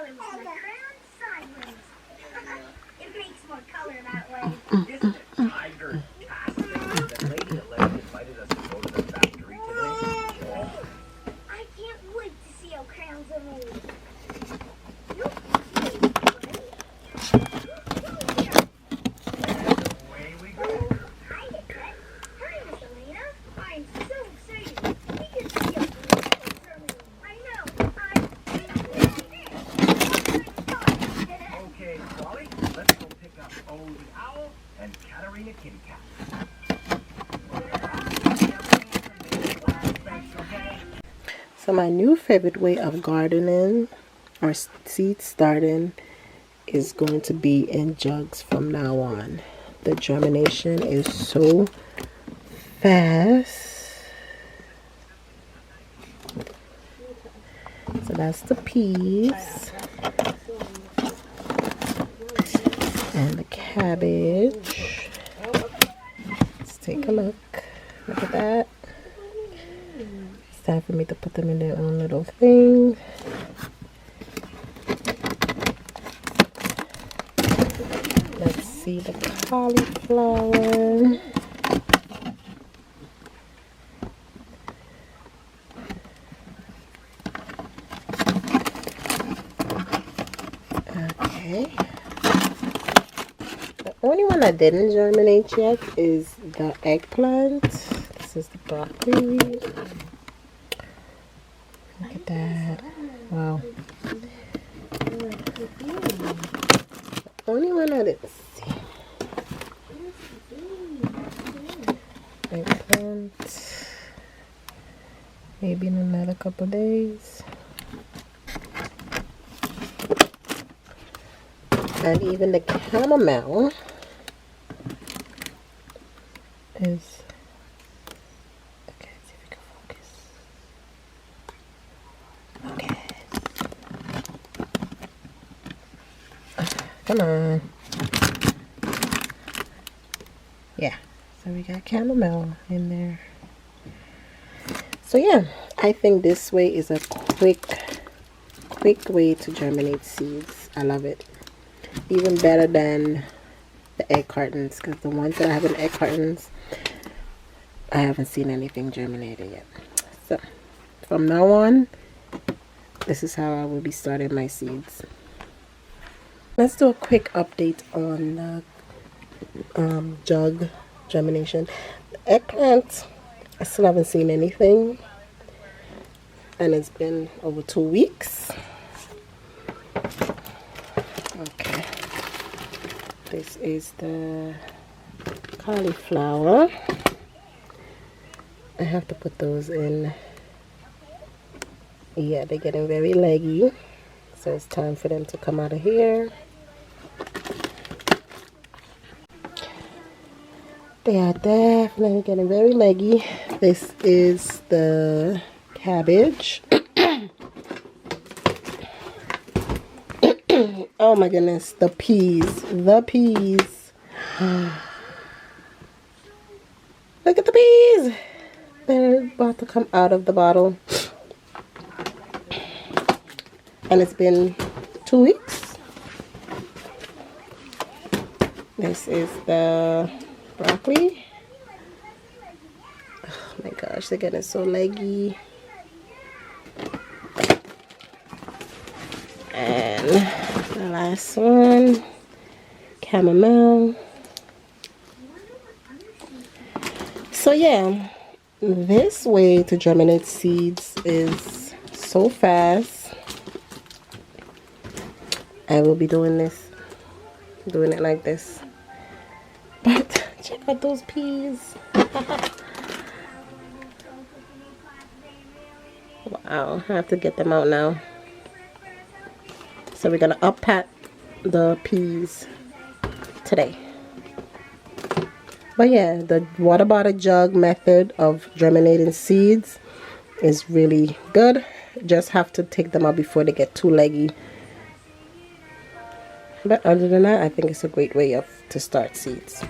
color with my crown sideways. It makes more color that way. Isn't it tiger tastic? The lady at Larry invited us to go to the factory today. I can't wait to see how crowns are made. Away we go. Hi, Nicole. Hi, Miss Elena. I'm so excited. We get to see a beautiful I know. Okay, Wally, let's go pick up Odie the Owl and Katarina Kitty Cat. So my new favorite way of gardening or seed starting is going to be in jugs from now on. The germination is so fast. So that's the peas and the cabbage. Let's take a look. Look at that. It's time for me to put them in their own little thing. Let's see the cauliflower. Okay. The only one that didn't germinate yet is the eggplant. This is the broccoli. Look at that. Wow. The only one that is. Eggplant. Maybe in another couple days. And even the chamomile is, okay, let's see if we can focus. Okay. Come on. Yeah, so we got chamomile in there. So yeah, I think this way is a quick way to germinate seeds. I love it. Even better than the egg cartons, because the ones that I have in egg cartons, I haven't seen anything germinated yet. So from now on, this is how I will be starting my seeds. Let's do a quick update on the jug germination. The eggplant, I still haven't seen anything, and it's been over 2 weeks. Okay, this is the cauliflower. I have to put those in. Yeah, they're getting very leggy, so it's time for them to come out of here. They are definitely getting very leggy. This is the cabbage. Oh my goodness, the peas. Look at the peas. They're about to come out of the bottle. And it's been 2 weeks. This is the broccoli. Oh my gosh, they're getting so leggy. And the last one, chamomile. So yeah, this way to germinate seeds is so fast. I will be doing it like this. But check out those peas. Wow, I have to get them out now. So we're gonna up-pat the peas today. But yeah, the water bottle jug method of germinating seeds is really good. Just have to take them out before they get too leggy. But other than that, I think it's a great way to start seeds.